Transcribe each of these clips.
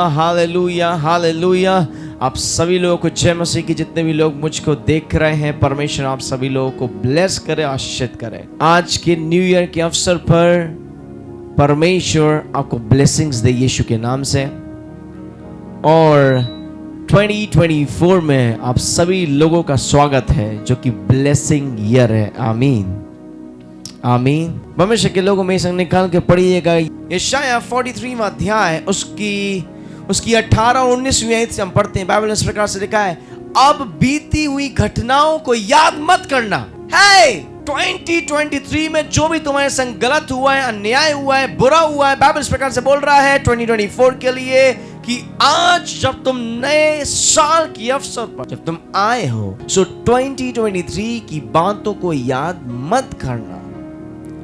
Hallelujah, hallelujah. आप सभी लोगों को जय मसीह की। जितने भी लोग मुझको देख रहे हैं, परमेश्वर आप सभी लोगों को ब्लेस करे, आशीषित करे। आज के न्यू ईयर के अवसर पर परमेश्वर आपको ब्लेसिंग्स दे यीशु के नाम से। और 2024 में आप सभी लोगों का स्वागत है, जो कि ब्लेसिंग ईयर है। आमीन, आमीन। परमेश्वर के लोगों में संग निकाल के पढ़िएगा यशायाह 43वां अध्याय, उसकी 18 और 19वीं आयत से हम पढ़ते हैं। बाइबल में इस प्रकार से लिखा है, अब बीती हुई घटनाओं को याद मत करना। हे 2023 में जो भी तुम्हारे संग गलत हुआ है, अन्याय हुआ है, बुरा हुआ है, बाइबल इस प्रकार से बोल रहा है 2024 के लिए कि आज जब तुम नए साल के अवसर पर जब तुम आए हो, सो 2023 की बातों को याद मत करना।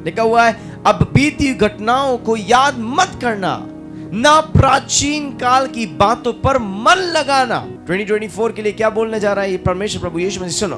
लिखा हुआ है, अब बीती घटनाओं को याद मत करना, ना प्राचीन काल की बातों पर मन लगाना। 2024 के लिए क्या बोलने जा रहा है ये परमेश्वर प्रभु यीशु मसीह? सुनो,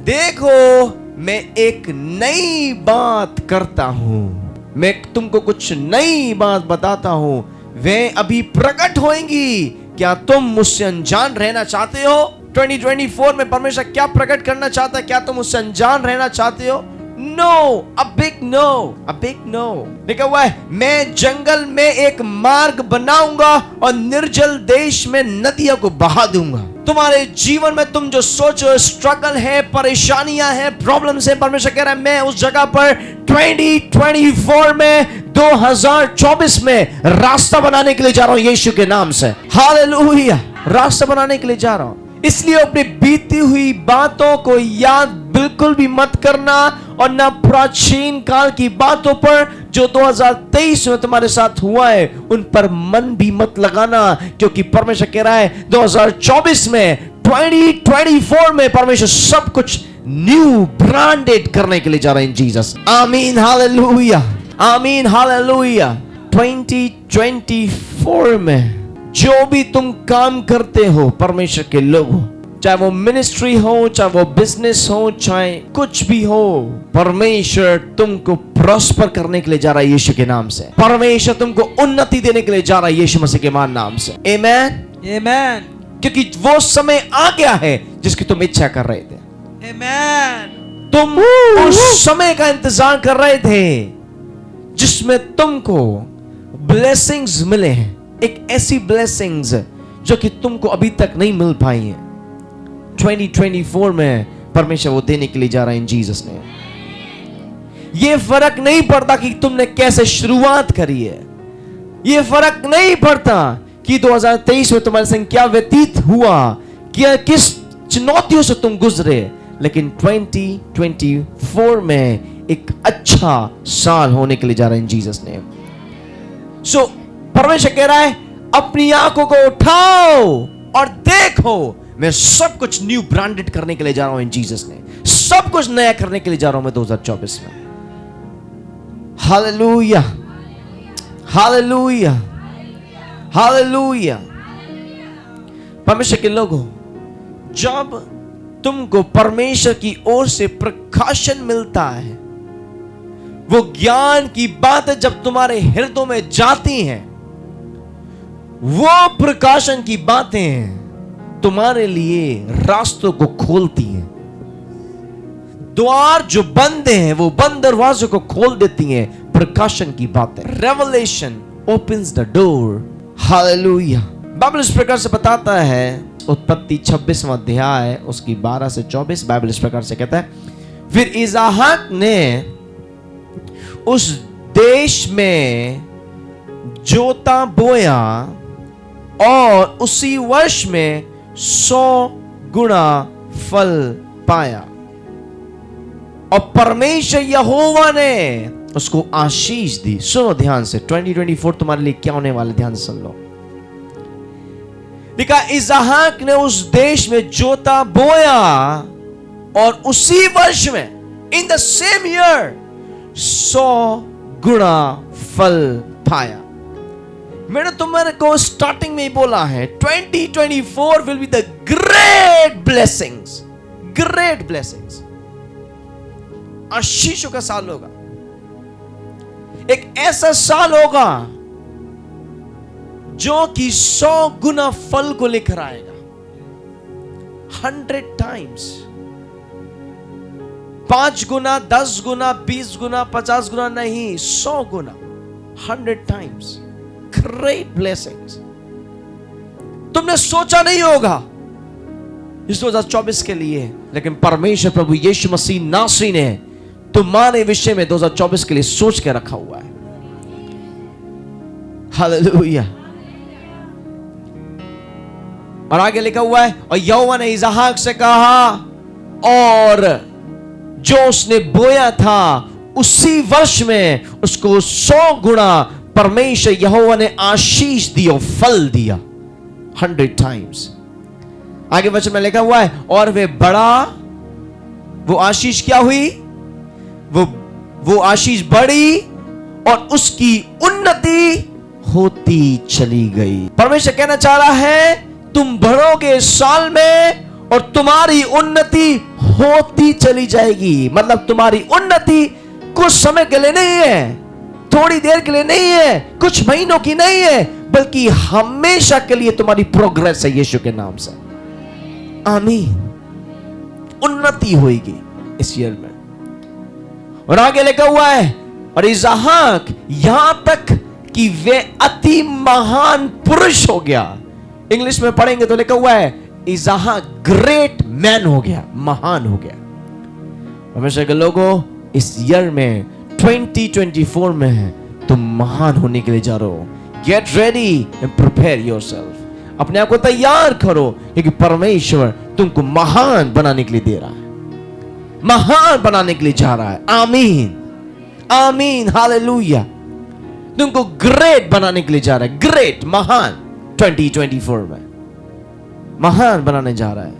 देखो मैं एक नई बात करता हूं, मैं तुमको कुछ नई बात बताता हूं, वे अभी प्रकट होंगी। क्या तुम मुझसे अनजान रहना चाहते हो? 2024 में परमेश्वर क्या प्रकट करना चाहता है? क्या तुम मुझसे अनजान रहना चाहते हो? No, a big no, a big no। लिखा हुआ है, मैं जंगल में एक मार्ग बनाऊंगा और निर्जल देश में नदियों को बहा दूंगा। तुम्हारे जीवन में तुम जो सोचो, स्ट्रगल है, परेशानियां हैं, प्रॉब्लम्स है, परमेश्वर कह रहा है मैं उस जगह पर 2024 में 2024 में रास्ता बनाने के लिए जा रहा हूं यीशु के नाम से। हालेलुया, रास्ता बनाने के लिए जा रहा हूं। इसलिए अपनी बीती हुई बातों को याद बिल्कुल भी मत करना, और ना प्राचीन काल की बातों पर जो 2023 में तुम्हारे साथ हुआ है उन पर मन भी मत लगाना, क्योंकि परमेश्वर कह रहा है 2024 में 2024 में परमेश्वर सब कुछ न्यू ब्रांडेड करने के लिए जा रहा है इन जीसस। आमीन, हालेलुया, आमीन, हालेलुया। 2024 में जो भी तुम काम करते हो परमेश्वर के लोग, चाहे वो मिनिस्ट्री हो, चाहे वो बिजनेस हो, चाहे कुछ भी हो, परमेश्वर तुमको प्रॉस्पर करने के लिए जा रहा है यीशु के नाम से। परमेश्वर तुमको उन्नति देने के लिए जा रहा है यीशु मसीह के मान नाम से। आमेन, आमेन। क्योंकि वो समय आ गया है जिसकी तुम इच्छा कर रहे थे। आमेन। तुम उस समय का इंतजार कर रहे थे जिसमें तुमको ब्लेसिंग्स मिले हैं, एक ऐसी ब्लेसिंग्स जो कि तुमको अभी तक नहीं मिल पाई है। 2024 में परमेश्वर वो देने के लिए जा रहा है इन जीसस ने। ये फर्क नहीं पड़ता कि तुमने कैसे शुरुआत करी है, ये फर्क नहीं पड़ता कि 2023 में तुम्हारे संग क्या व्यतीत हुआ, क्या किस चुनौतियों से तुम गुजरे, लेकिन 2024 में एक अच्छा साल होने के लिए जा रहा है इन जीसस ने। सो परमेश्वर कह रहा है अपनी आंखों को उठाओ और देखो, मैं सब कुछ न्यू ब्रांडेड करने के लिए जा रहा हूं इन जीसस ने। सब कुछ नया करने के लिए जा रहा हूं मैं 2024 में। Hallelujah, hallelujah, hallelujah. परमेश्वर के लोगों, जब तुमको परमेश्वर की ओर से प्रकाशन मिलता है, वो ज्ञान की बातें जब तुम्हारे हृदय में जाती हैं, वो प्रकाशन की बातें तुम्हारे लिए रास्तों को खोलती हैं। द्वार जो बंद हैं वो बंद दरवाजों को खोल देती हैं प्रकाशन की बातें। Revelation opens the door. Hallelujah. Bible इस प्रकार से बताता है, उत्पत्ति 26वां अध्याय उसकी 12 से 24, बाइबल इस प्रकार से कहता है, फिर इसहाक ने उस देश में जोता बोया और उसी वर्ष में 100 गुना फल पाया, और परमेश्वर यहोवा ने उसको आशीष दी। सुनो ध्यान से, 2024 तुम्हारे लिए क्या होने वाला, ध्यान से सुन लो। देखा, इसहाक ने उस देश में जोता बोया और उसी वर्ष में, इन द सेम ईयर, 100 गुना फल पाया। मैंने तुम्हारे को स्टार्टिंग में ही बोला है 2024 will be the great blessings, great blessings. आशीषों का साल होगा, एक ऐसा साल होगा जो कि 100 गुना फल को लेकर आएगा। 100 टाइम्स, 5 गुना, 10 गुना, 20 गुना, 50 गुना नहीं, 100 गुना, 100 टाइम्स। ग्रेट ब्लेसिंग्स तुमने सोचा नहीं होगा इस 2024 के लिए, लेकिन परमेश्वर प्रभु यीशु मसीह नासरी ने तुम्हारे विषय में 2024 के लिए सोच के रखा हुआ है। हालेलुया। और आगे लिखा हुआ है, और यहोवा ने इसहाक से कहा, और जो उसने बोया था उसी वर्ष में उसको 100 गुना परमेश्वर यहोवा ने आशीष दी और फल दिया। 100 टाइम्स। आगे वचन में लिखा हुआ है, और वे बड़ा, वो आशीष क्या हुई? वो आशीष बढ़ी और उसकी उन्नति होती चली गई। परमेश्वर कहना चाह रहा है, तुम बढ़ोगे इस साल में और तुम्हारी उन्नति होती चली जाएगी। मतलब तुम्हारी उन्नति कुछ समय के लिए नहीं है, थोड़ी देर के लिए नहीं है, कुछ महीनों की नहीं है, बल्कि हमेशा के लिए तुम्हारी प्रोग्रेस है यीशु के नाम से। आमीन। उन्नति होगी इस ईयर में। और आगे लिखा हुआ है, और इसहाक यहां तक कि वे अति महान पुरुष हो गया। इंग्लिश में पढ़ेंगे तो लिखा हुआ है, इसहाक ग्रेट मैन हो गया, महान हो गया। हमेशा के लोगों, इस ईयर में 2024 में है, तुम महान होने के लिए जा रहे हो। Get ready and prepare yourself. अपने आप को तैयार करो, क्योंकि परमेश्वर तुमको महान बनाने के लिए दे रहा है, महान बनाने के लिए जा रहा है। आमीन, आमीन, हालेलुया। तुमको ग्रेट बनाने के लिए जा रहा है, ग्रेट, महान। 2024 में महान बनाने जा रहा है।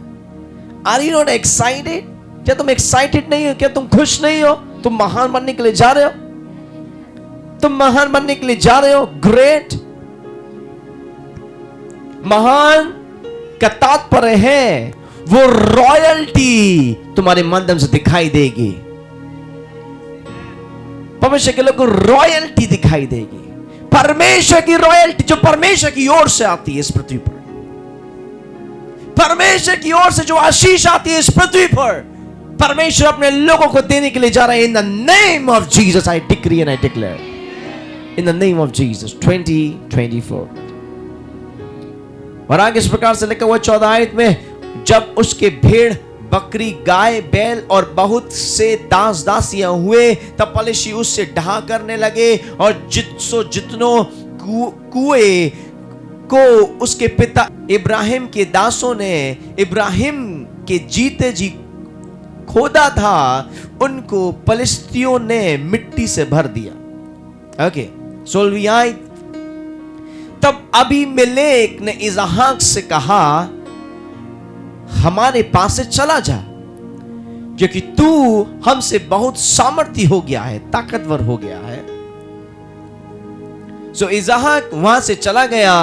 Are you not excited? क्या तुम एक्साइटेड नहीं हो? क्या तुम खुश नहीं हो? तुम महान बनने के लिए जा रहे हो, तुम महान बनने के लिए जा रहे हो। ग्रेट। महान का तात्पर्य है वो रॉयल्टी तुम्हारे माध्यम से दिखाई देगी। परमेश्वर के लोग को रॉयल्टी दिखाई देगी, परमेश्वर की रॉयल्टी जो परमेश्वर की ओर से आती है इस पृथ्वी पर, परमेश्वर की ओर से जो आशीष आती है इस पृथ्वी पर, परमेश्वर अपने लोगों को देने के लिए जा रहा है। In the name of Jesus I decree and I declare, in the name of Jesus 2024। और आगे इस प्रकार से लिखा हुआ 14 आयत में, जब उसके भेड़, बकरी, गाय, बैल और बहुत से दास दासियां हुए, तब पलिश्ती उससे ढहा करने लगे, और जितनों कुएं को उसके पिता इब्राहिम के दासों ने इब्राहिम के जीते जी खोदा था, उनको पलिश्तियों ने मिट्टी से भर दिया। ओके, 16वीं आयत। तब अबीमेलेक ने इसहाक से कहा, हमारे पास से चला जा, क्योंकि तू हमसे बहुत सामर्थी हो गया है, ताकतवर हो गया है। सो इसहाक वहां से चला गया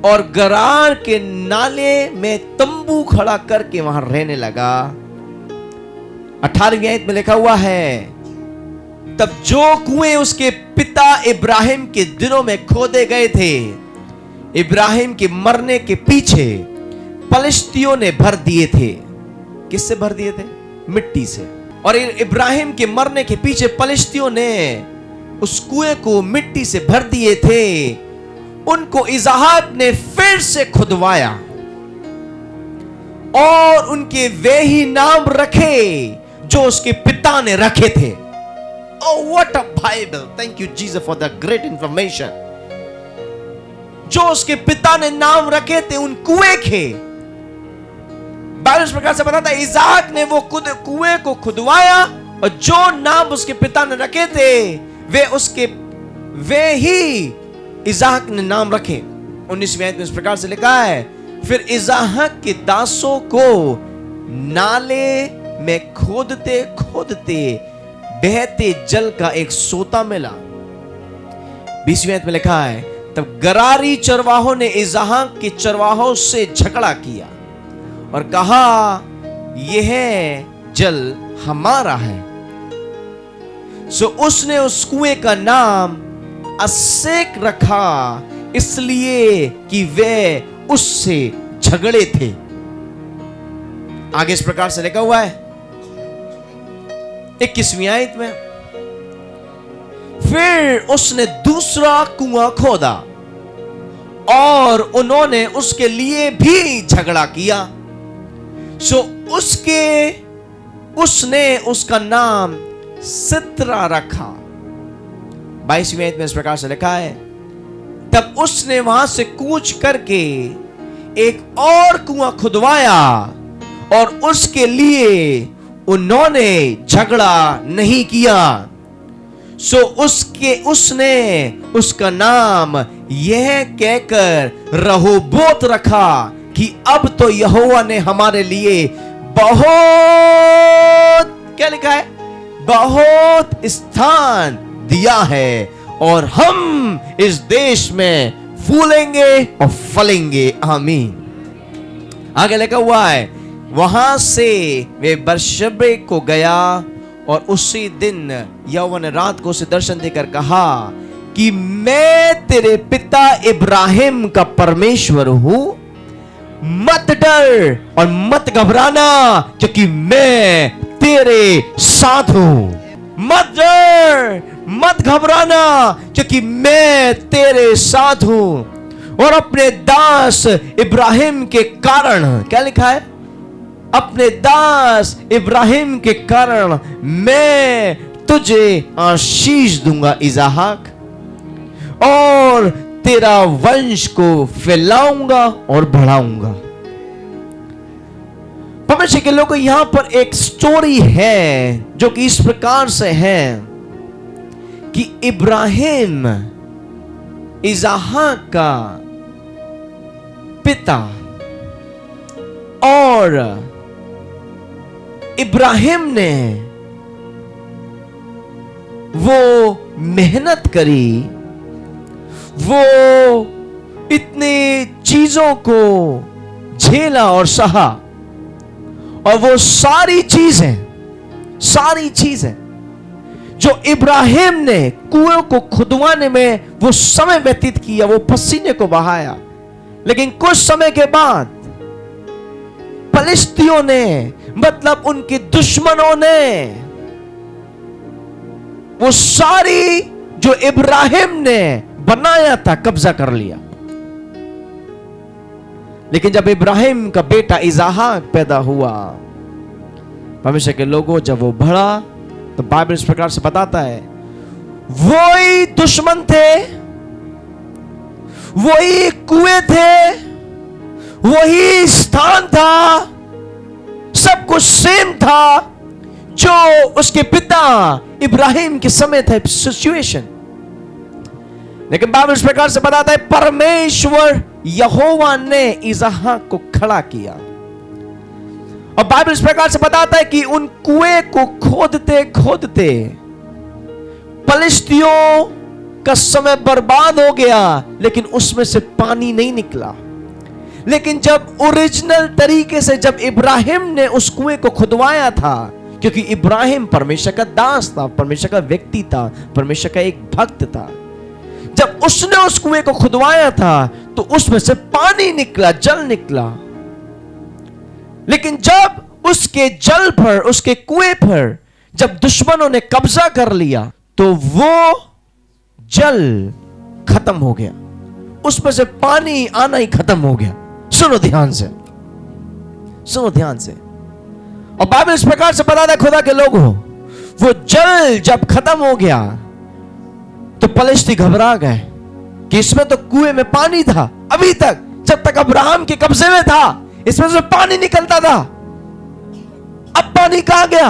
और गरार के नाले में तंबू खड़ा करके वहां रहने लगा। 18वीं आयत में लिखा हुआ है, तब जो कुएं उसके पिता इब्राहिम के दिनों में खोदे गए थे, इब्राहिम के मरने के पीछे पलिश्तियों ने भर दिए थे। किससे भर दिए थे? मिट्टी से। और इब्राहिम के मरने के पीछे पलिश्तियों ने उस कुएं को मिट्टी से भर दिए थे। उनको इसहाक ने फिर से खुदवाया और उनके वे ही नाम रखे जो उसके पिता ने रखे थे। Oh, what a Bible! Thank you, Jesus, for the great information. जो उसके पिता ने नाम रखे थे उन कुएं के, बाइबल इस प्रकार से बताता है, इसहाक ने वो कुएं को खुदवाया और जो नाम उसके पिता ने रखे थे वे ही इसहाक ने नाम रखे। 19वीं आयत में इस प्रकार से लिखा है, फिर इसहाक के दासों को नाले में खोदते खोदते बहते जल का एक सोता मिला। 20वीं आयत में लिखा है, तब गरारी चरवाहों ने इसहाक के चरवाहों से झगड़ा किया और कहा, यह जल हमारा है। सो उसने उस कुएं का नाम असेक रखा, इसलिए कि वे उससे झगड़े थे। आगे इस प्रकार से लिखा हुआ है 21वीं आयत में, फिर उसने दूसरा कुआं खोदा और उन्होंने उसके लिए भी झगड़ा किया। सो उसने उसका नाम सित्रा रखा। 22वीं आयत में इस प्रकार से लिखा है, तब उसने वहां से कूच करके एक और कुआं खुदवाया और उसके लिए उन्होंने झगड़ा नहीं किया। सो उसने उसका नाम यह कहकर रहोबोत रखा कि अब तो यहोवा ने हमारे लिए बहुत, क्या लिखा है, बहुत स्थान दिया है और हम इस देश में फूलेंगे और फलेंगे। आमीन। आगे लिखा हुआ है, वहां से वे बरशबे को गया और उसी दिन यहोवा ने रात को उसे दर्शन देकर कहा कि मैं तेरे पिता इब्राहिम का परमेश्वर हूं, मत डर और मत घबराना क्योंकि मैं तेरे साथ हूं। मत डर मत घबराना क्योंकि मैं तेरे साथ हूं। और अपने दास इब्राहिम के कारण, क्या लिखा है, अपने दास इब्राहिम के कारण मैं तुझे आशीष दूंगा इसहाक, और तेरा वंश को फैलाऊंगा और बढ़ाऊंगा। परमेश्वर के लोगों, यहां पर एक स्टोरी है जो कि इस प्रकार से है कि इब्राहिम इसहाक का पिता, और इब्राहिम ने वो मेहनत करी, वो इतनी चीजों को झेला और सहा, और वो सारी चीजें जो इब्राहिम ने कुएं को खुदवाने में वो समय व्यतीत किया, वो पसीने को बहाया, लेकिन कुछ समय के बाद फलिस्तियों ने, मतलब उनके दुश्मनों ने, वो सारी जो इब्राहिम ने बनाया था कब्जा कर लिया। लेकिन जब इब्राहिम का बेटा इसहाक पैदा हुआ, परमेश्वर के लोगों, जब वो बढ़ा तो बाइबल इस प्रकार से बताता है, वही दुश्मन थे, वही कुएं थे, वही स्थान था, सब कुछ सेम था जो उसके पिता इब्राहिम के समय था सिचुएशन। लेकिन बाइबल इस प्रकार से बताता है, परमेश्वर यहोवा ने इसहाक को खड़ा किया। और बाइबल इस प्रकार से बताता है कि उन कुएं को खोदते खोदते फलिस्तियों का समय बर्बाद हो गया, लेकिन उसमें से पानी नहीं निकला। लेकिन जब ओरिजिनल तरीके से जब इब्राहिम ने उस कुएं को खुदवाया था, क्योंकि इब्राहिम परमेश्वर का दास था, परमेश्वर का व्यक्ति था, परमेश्वर का एक भक्त था, जब उसने उस कुएं को खुदवाया था तो उसमें से पानी निकला, जल निकला। लेकिन जब उसके जल पर, उसके कुएं पर जब दुश्मनों ने कब्जा कर लिया तो वो जल खत्म हो गया, उसमें से पानी आना ही खत्म हो गया। सुनो ध्यान से, सुनो ध्यान से। और बाइबल इस प्रकार से बताता है, खुदा के लोगों, वो जल जब खत्म हो गया तो फलिस्ती घबरा गए कि इसमें तो कुएं में पानी था, अभी तक जब तक अब्राहम के कब्जे में था इसमें से पानी निकलता था, अब पानी कहां गया?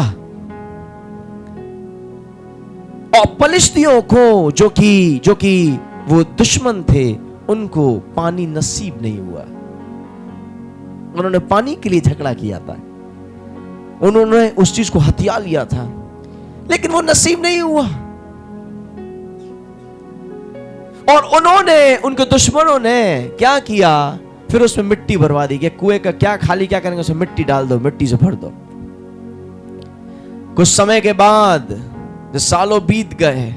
और फलिस्तियों को जो कि वो दुश्मन थे, उनको पानी नसीब नहीं हुआ। उन्होंने पानी के लिए झगड़ा किया था, उन्होंने उस चीज को हथिया लिया था, लेकिन वो नसीब नहीं हुआ। और उन्होंने, उनके दुश्मनों ने क्या किया, फिर उसमें मिट्टी भरवा दी कि कुएं का क्या खाली क्या करेंगे, उसमें मिट्टी डाल दो, मिट्टी से भर दो। कुछ समय के बाद जब सालों बीत गए,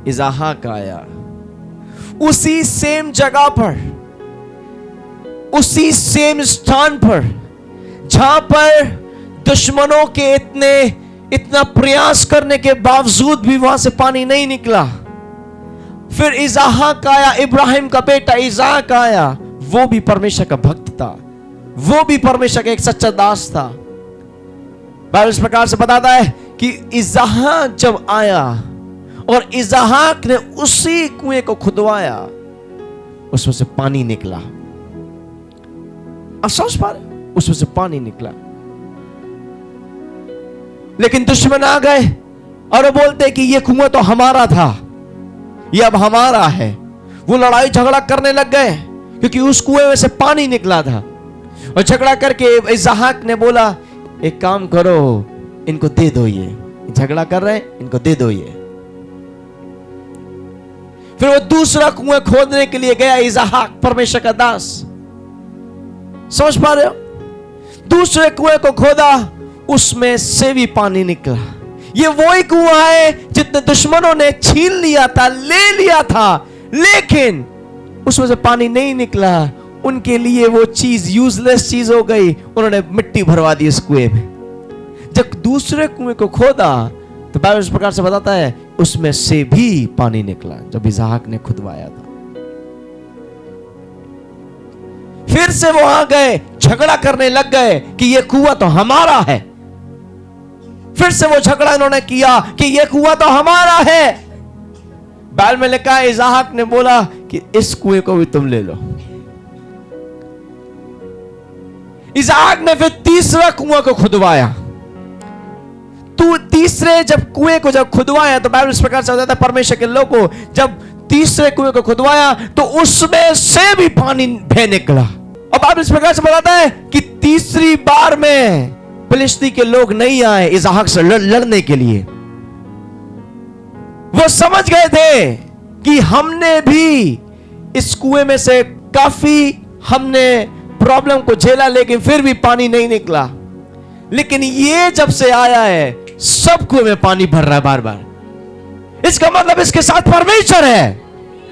इसहाक आया उसी सेम जगह पर, उसी सेम स्थान पर जहां पर दुश्मनों के इतना प्रयास करने के बावजूद भी वहां से पानी नहीं निकला। फिर इज़हाक आया, इब्राहिम का बेटा इज़हाक आया, वो भी परमेश्वर का भक्त था, वो भी परमेश्वर का एक सच्चा दास था। बाइबल इस प्रकार से बताता है कि इज़हाक जब आया और इज़हाक ने उसी कुएं को खुदवाया, उसमें से पानी निकला। आप समझ पा रहे? उसमें से पानी निकला। लेकिन दुश्मन आ गए और वो बोलते कि ये कुआं तो हमारा था, ये अब हमारा है। वो लड़ाई झगड़ा करने लग गए क्योंकि उस कुएं में से पानी निकला था। और झगड़ा करके इज़हाक ने बोला, एक काम करो, इनको दे दो, ये झगड़ा कर रहे हैं, इनको दे दो ये। फिर वो दूसरा कुआं खोदने के लिए गया, इज़हाक परमेश्वर का दास। समझ पा रहे हो? दूसरे कुएं को खोदा, उसमें से भी पानी निकला। ये वही कुआं है जितने दुश्मनों ने छीन लिया था, ले लिया था, लेकिन उसमें से पानी नहीं निकला। उनके लिए वो चीज यूजलेस चीज हो गई। उन्होंने मिट्टी भरवा दी उस कुएं में। जब दूसरे कुएं को खोदा तो बाइबल इस प्रकार से बताता है, उसमें से भी पानी निकला जब इज़हाक ने खुदवाया था। फिर से वो आ गए, झगड़ा करने लग गए कि ये कुआं तो हमारा है। फिर से वो झगड़ा इन्होंने किया कि ये कुआं तो हमारा है। बाइबल में लिखा है, इज़हाक ने बोला कि इस कुएं को भी तुम ले लो। इज़हाक ने फिर तीसरा कुआं को खुदवाया। तू तीसरे जब कुएं को जब खुदवाया तो बाइबल इस प्रकार से बताता है, परमेश्वर के लोगों जब तीसरे कुएं को खुदवाया तो उसमें से भी पानी बह निकला। और बाइबल इस प्रकार से बताता है कि तीसरी बार में फिलिस्ती के लोग नहीं आए इज़हाक से लड़ने के लिए। वो समझ गए थे कि हमने भी इस कुएं में से काफी हमने प्रॉब्लम को झेला, लेकिन फिर भी पानी नहीं निकला। लेकिन ये जब से आया है, सब कुएं में पानी भर रहा है बार बार। इसका मतलब इसके साथ परमेश्वर है।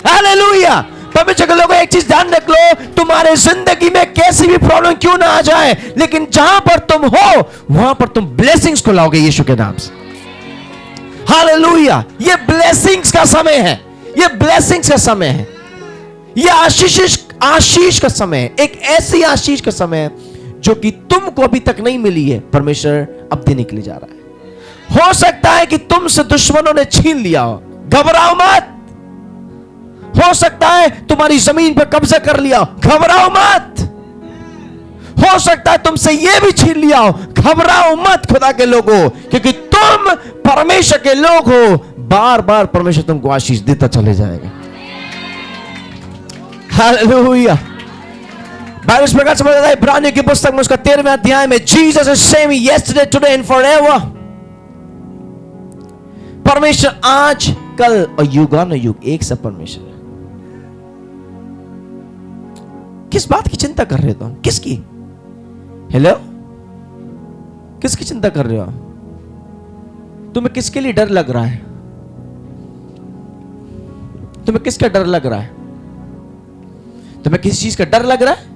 हालेलुया। परमेश्वर के लोगों, एक चीज ध्यान रख लो, तुम्हारे जिंदगी में कैसी भी प्रॉब्लम क्यों ना आ जाए, लेकिन जहां पर तुम हो वहां पर तुम ब्लेसिंग्स को लाओगे यीशु के नाम से। हालेलुया। ये ब्लेसिंग्स का समय है, ये ब्लेसिंग्स का समय है, ये आशीष का समय है। एक ऐसी आशीष का समय है जो कि तुमको अभी तक नहीं मिली है, परमेश्वर अब देने के लिए जा रहा है। हो सकता है कि तुमसे दुश्मनों ने छीन लिया हो, घबराओ मत। हो सकता है तुम्हारी जमीन पर कब्जा कर लिया, घबराओ मत। हो सकता है तुमसे यह भी छीन लिया हो, घबराओ मत खुदा के लोगों, क्योंकि तुम परमेश्वर के लोग हो। बार बार परमेश्वर तुमको आशीष देता चले जाएगा। हालेलुया। बाइबल इस प्रकार से बताता है, इब्रानियों की पुस्तक में उसका 13वें अध्याय में, Jesus is same yesterday today and forever. परमेश्वर आज कल और युगानुयुग एक सा परमेश्वर है। किस बात की चिंता कर रहे हो तुम? किसकी? हेलो, किसकी चिंता कर रहे हो? तुम्हें किसके लिए डर लग रहा है? तुम्हें किसका डर लग रहा है? तुम्हें किस चीज का डर लग रहा है?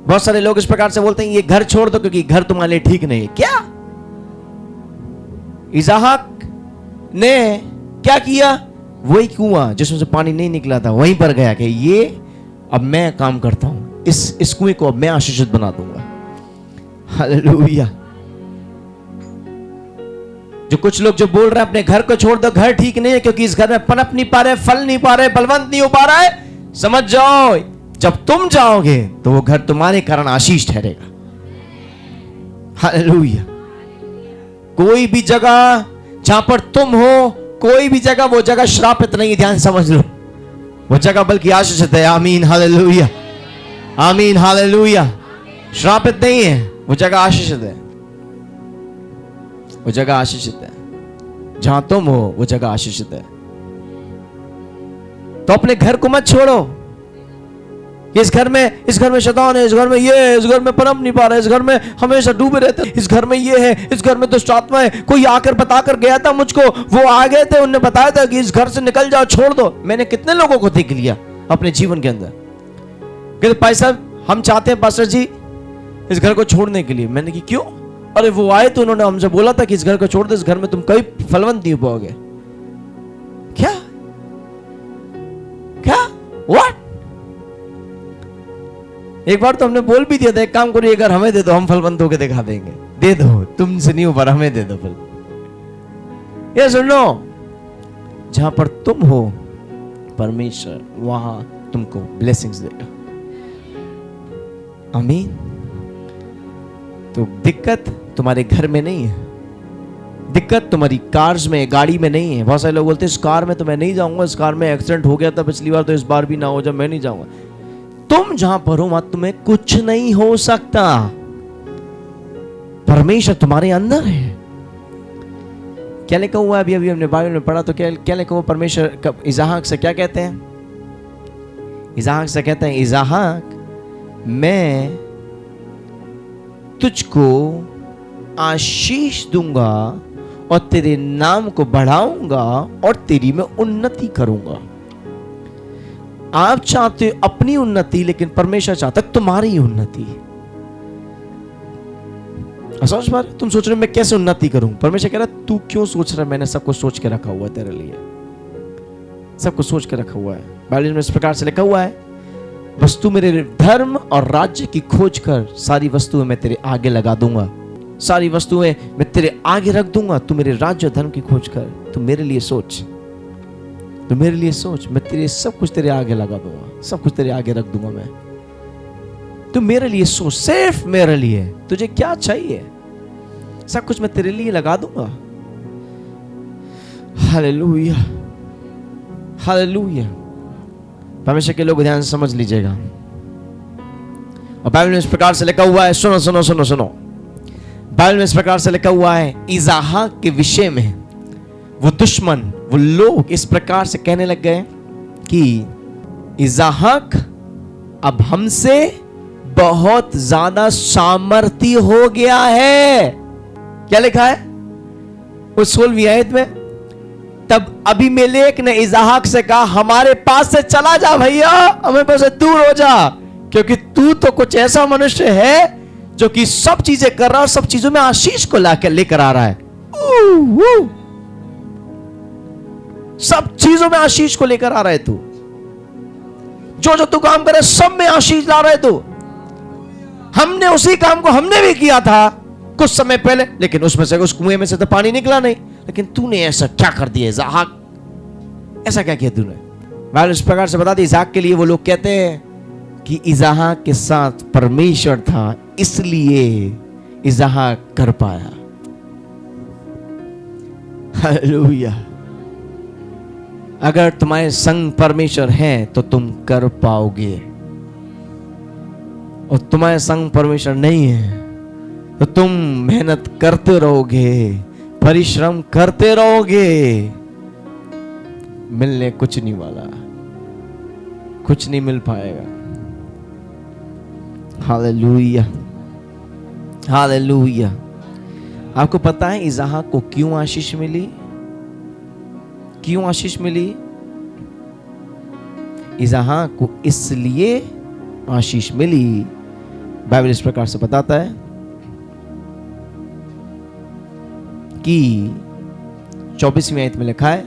बहुत सारे लोग इस प्रकार से बोलते हैं, ये घर छोड़ दो क्योंकि घर तुम्हारे लिए ठीक नहीं है। क्या इज़हाक ने क्या किया? वही कुआं जिसमें से पानी नहीं निकला था वहीं पर गया कि ये अब मैं काम करता हूं, इस कुएं को अब मैं आशीषित बना दूंगा। हालेलुया। जो कुछ लोग जो बोल रहे हैं अपने घर को छोड़ दो, घर ठीक नहीं है क्योंकि इस घर में पनप नहीं पा रहे, फल नहीं पा रहे, बलवंत नहीं हो पा रहा है, समझ जाओ जब तुम जाओगे तो वो घर तुम्हारे कारण आशीष ठहरेगा। हालेलुया। कोई भी जगह जहां पर तुम हो, कोई भी जगह, वो जगह श्रापित नहीं है, ध्यान समझ लो। वो जगह बल्कि आशीषित है। आमीन हालेलुया, आमीन हालेलुया। श्रापित नहीं है, वो जगह आशीषित है, वो जगह आशीषित है। जहां तुम हो वो जगह आशीषित है। तो अपने घर को मत छोड़ो, इस घर में शैतान है, इस घर में ये है, इस घर में पनप नहीं पा रहा है, इस घर में हमेशा डूबे रहते हैं, इस घर में ये है, इस घर में दुष्ट आत्मा है। कोई आकर बताकर गया था मुझको, वो आ गए थे, उन्होंने बताया था कि इस घर से निकल जाओ, छोड़ दो। मैंने कितने लोगों को देख लिया अपने जीवन के अंदर, कहते भाई साहब हम चाहते हैं पास्टर जी इस घर को छोड़ने के लिए। मैंने कि क्यों? अरे वो आए तो उन्होंने हमसे बोला था कि इस घर को छोड़ दो, इस घर में तुम कभी फलवंत नहीं पाओगे। क्या व्हाट? एक बार तो हमने बोल भी दिया था, एक काम करो ये घर हमें दे दो, हम फलवंत होकर दिखा देंगे। दे दो, तुमसे नहीं हो पा रहा, हमें दे दो फल। ये सुनो, जहां पर तुम हो परमेश्वर वहां तुमको ब्लेसिंग्स देगा। आमीन। तो दिक्कत तुम्हारे घर में नहीं है, दिक्कत तुम्हारी कार्स में, गाड़ी में नहीं है। बहुत सारे लोग बोलते हैं इस कार में तो मैं नहीं जाऊंगा, इस कार में एक्सीडेंट हो गया था पिछली बार, तो इस बार भी ना हो जाए, मैं नहीं जाऊंगा। तुम जहां पर हो वहां तुम्हें कुछ नहीं हो सकता, परमेश्वर तुम्हारे अंदर है। क्या लिखा हुआ है? अभी हमने बाइबल में पढ़ा, तो क्या लिखा हुआ? परमेश्वर इसहाक से क्या कहते हैं? इसहाक से कहते हैं, इसहाक मैं तुझको आशीष दूंगा और तेरे नाम को बढ़ाऊंगा और तेरी मैं उन्नति करूंगा। आप चाहते हो अपनी उन्नति, लेकिन परमेश्वर चाहता है तुम्हारी उन्नति। समझ पा रहे? तुम सोच रहे हो मैं कैसे उन्नति करूं? परमेश्वर कह रहा है तू क्यों सोच रहा है? मैंने सब कुछ सोच के रखा हुआ है तेरे लिए, सब कुछ सोच के रखा हुआ है। बाइबल में इस प्रकार से लिखा हुआ है, बस तू मेरे धर्म और राज्य की खोज कर, सारी वस्तुएं मैं तेरे आगे लगा दूंगा, सारी वस्तुएं मैं तेरे आगे रख दूंगा। तू मेरे राज्य और धर्म की खोज कर, तू मेरे लिए सोच, तू मेरे लिए सोच, मैं तेरे सब कुछ तेरे आगे लगा दूंगा, सब कुछ तेरे आगे रख दूंगा मैं। तू मेरे लिए सोच, सिर्फ मेरे लिए। तुझे क्या चाहिए? सब कुछ मैं तेरे लिए लगा दूंगा। Hallelujah, hallelujah. परमेश्वर के लोग ध्यान से समझ लीजिएगा। और बाइबल में इस प्रकार से लिखा हुआ है, सुनो सुनो सुनो सुनो, बाइबल में इस प्रकार से लिखा हुआ है, इसहाक के विषय में वो दुश्मन, वो लोग इस प्रकार से कहने लग गए कि इसहाक अब हमसे बहुत ज्यादा सामर्थी हो गया है। क्या लिखा है उस 16वीं आयत में? तब अबीमेलेक ने इसहाक से कहा हमारे पास से चला जा भैया, हमें पास से दूर हो जा, क्योंकि तू तो कुछ ऐसा मनुष्य है जो कि सब चीजें कर रहा है और सब चीजों में आशीष को लाकर लेकर आ रहा है। सब चीजों में आशीष को लेकर आ रहा है तू, जो जो तू काम करे सब में आशीष ला रहा है तू। हमने उसी काम को हमने भी किया था कुछ समय पहले, लेकिन उसमें से, उस कुएं में से तो पानी निकला नहीं। लेकिन तूने ऐसा क्या कर दिया इसहाक? ऐसा क्या किया तूने? बाइबल इस प्रकार से बता दी, इसहाक के लिए वो लोग कहते हैं कि इसहाक के साथ परमेश्वर था, इसलिए इसहाक कर पाया। हालेलुया। अगर तुम्हारे संग परमेश्वर है तो तुम कर पाओगे, और तुम्हारे संग परमेश्वर नहीं है तो तुम मेहनत करते रहोगे, परिश्रम करते रहोगे, मिलने कुछ नहीं वाला, कुछ नहीं मिल पाएगा। Hallelujah, hallelujah. आपको पता है इसहाक को क्यों आशीष मिली? क्यों आशीष मिली? इसहाक को इसलिए आशीष मिली, बाइबल इस प्रकार से बताता है कि 24वीं आयत में लिखा है,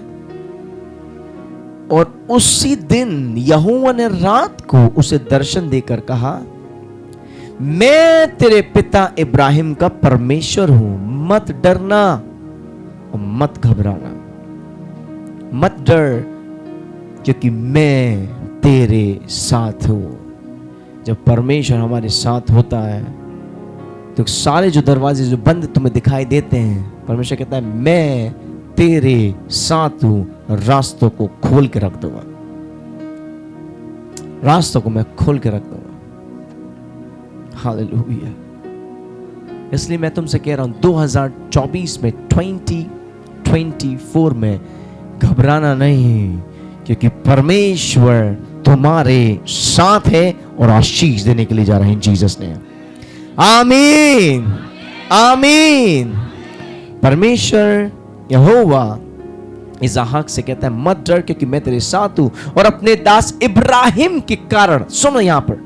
और उसी दिन यहोवा ने रात को उसे दर्शन देकर कहा, मैं तेरे पिता इब्राहिम का परमेश्वर हूं, मत डरना और मत घबराना, मत डर, क्योंकि मैं तेरे साथ हूं। जब परमेश्वर हमारे साथ होता है तो सारे जो दरवाजे जो बंद तुम्हें दिखाई देते हैं, परमेश्वर कहता है मैं तेरे साथ हूं, रास्तों को खोल के रख दूंगा, रास्तों को मैं खोल के रख दूंगा। हालेलुया। इसलिए मैं तुमसे कह रहा हूं 2024 में 2024 में घबराना नहीं, क्योंकि परमेश्वर तुम्हारे साथ है और आशीष देने के लिए जा रहे हैं जीसस ने। आमीन, आमीन। परमेश्वर यहोवा इसहाक से कहता है मत डर, क्योंकि मैं तेरे साथ हूं, और अपने दास इब्राहिम के कारण। सुनो यहां पर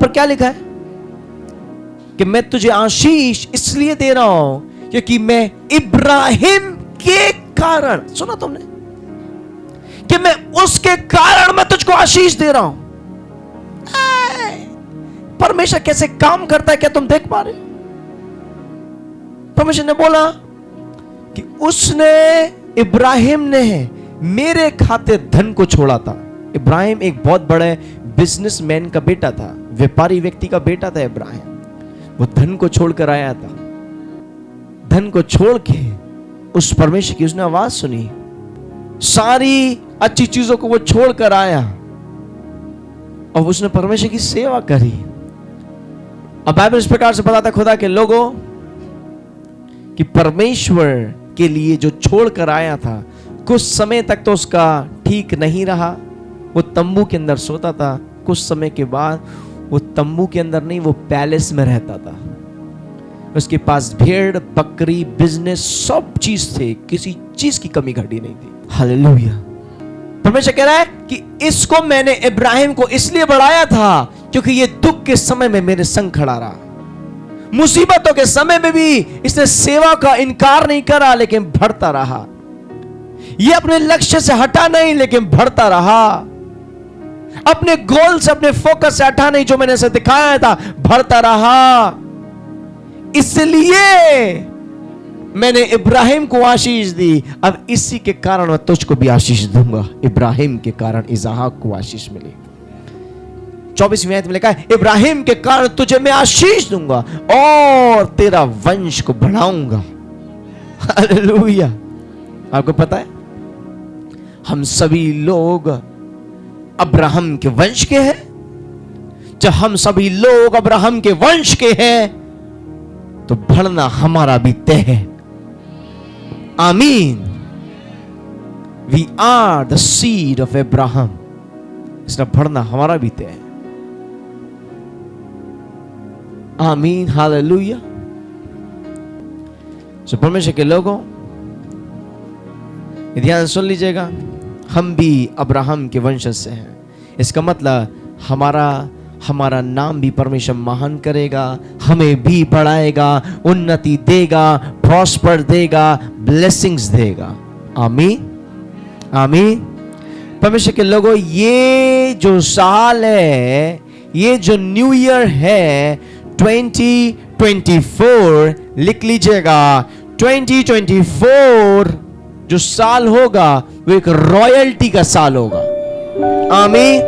क्या लिखा है कि मैं तुझे आशीष इसलिए दे रहा हूं क्योंकि मैं इब्राहिम के कारण, सुना तुमने, कि मैं उसके कारण मैं तुझको आशीष दे रहा हूं। परमेश्वर कैसे काम करता है, क्या तुम देख पा रहे? परमेश्वर ने बोला कि उसने, इब्राहिम ने मेरे खातिर धन को छोड़ा था। इब्राहिम एक बहुत बड़े बिजनेसमैन का बेटा था, व्यापारी व्यक्ति का बेटा था इब्राहिम। वो धन को छोड़कर आया था। धन को छोड़ के उस परमेश्वर की उसने आवाज सुनी, सारी अच्छी चीजों को वो छोड़कर आया और उसने परमेश्वर की सेवा करी। अब बाइबल इस प्रकार से बताता खुदा के लोगों कि परमेश्वर के लिए जो छोड़कर आया था, कुछ समय तक तो उसका ठीक नहीं रहा। वो तंबू के अंदर सोता था, कुछ समय के बाद वो तंबू के अंदर नहीं, वो पैलेस में रहता था। उसके पास भेड़ बकरी बिजनेस सब चीज थे, किसी चीज की कमी घटी नहीं थी। हालेलुया। परमेश्वर कह रहा है कि इसको मैंने इब्राहिम को इसलिए बढ़ाया था क्योंकि ये दुख के समय में मेरे संग खड़ा रहा। मुसीबतों के समय में भी इसने सेवा का इनकार नहीं करा, लेकिन बढ़ता रहा। ये अपने लक्ष्य से हटा नहीं, लेकिन बढ़ता रहा। अपने गोल से, अपने फोकस से हटा नहीं, जो मैंने इसे दिखाया था, बढ़ता रहा। इसलिए मैंने इब्राहिम को आशीष दी, अब इसी के कारण मैं तुझको भी आशीष दूंगा। इब्राहिम के कारण इसहाक को आशीष मिली। 24वीं आयत में लिखा है, इब्राहिम के कारण तुझे मैं आशीष दूंगा और तेरा वंश को बढ़ाऊंगा। हालेलुया। आपको पता है हम सभी लोग अब्राहम के वंश के हैं। जब हम सभी लोग अब्राहम के वंश के हैं तो बढ़ना हमारा भी तय है। आमीन। We are the seed of Abraham. इसलिए बढ़ना हमारा भी तय है। आमीन, हालेलुया। सो परमेश्वर के लोगों, ध्यान सुन लीजिएगा, हम भी अब्राहम के वंशज से हैं। इसका मतलब हमारा नाम भी परमेश्वर महान करेगा, हमें भी बढ़ाएगा, उन्नति देगा, प्रॉस्पर देगा, ब्लेसिंग्स देगा। आमीन, आमीन। परमेश्वर के लोगों, ये जो साल है, ये जो न्यू ईयर है 2024, लिख लीजिएगा, 2024 जो साल होगा वो एक रॉयल्टी का साल होगा। आमीन।